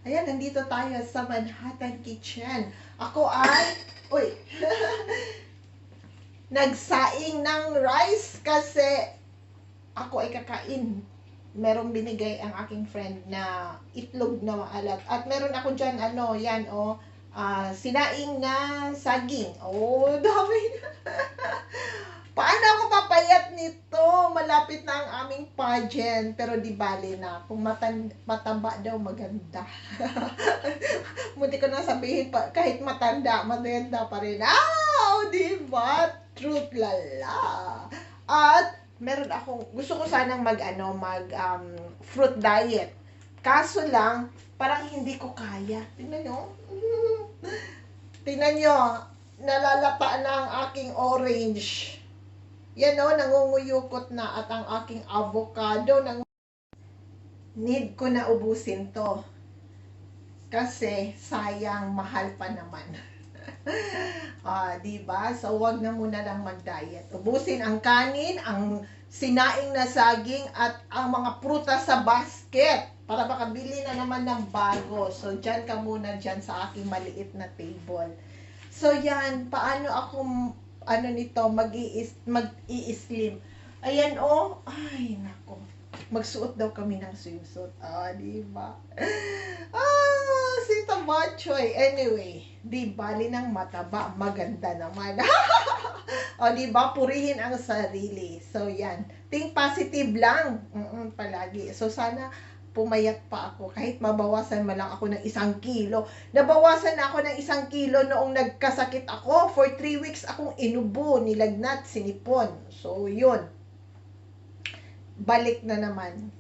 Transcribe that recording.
Ayan, nandito tayo sa Manhattan Kitchen. Ako ay, uy, nagsaing ng rice kasi ako ay kakain. Merong binigay ang aking friend na itlog na maalat. At meron ako dyan, yan, sinaing na saging. Oh, dami. Paano ako papayat nito? Malapit na ang aming pageant. Pero di bali na. Kung mataba daw, maganda. Munti ko na sabihin pa, kahit maganda pa rin. Di ba? Truth lala. At meron akong, gusto ko sanang fruit diet. Kaso lang, parang hindi ko kaya. Tingnan nyo. Tingnan nyo, nalalata na ang aking orange. Yan nangunguyukot na at ang aking avocado, need ko na ubusin to. Kasi sayang, mahal pa naman. Diba? So, wag na muna lang mag-diet. Ubusin ang kanin, ang sinaing na saging, at ang mga prutas sa basket para makabili na naman ng bago. So, dyan ka muna dyan sa aking maliit na table. So, yan. Paano ako, nito, mag-i-slim. Ayan, Ay, nako. Magsuot daw kami ng swimsuit. Diba? Si Tabachoy. Anyway, di bali ng mataba, maganda naman. Diba? Purihin ang sarili. So, yan. Think positive lang. Palagi. So, sana pumayat pa ako. Kahit mabawasan man lang ako ng 1 kilo. Nabawasan na ako ng 1 kilo noong nagkasakit ako. For 3 weeks akong inubo, nilagnat, sinipon. So, yun. Balik na naman.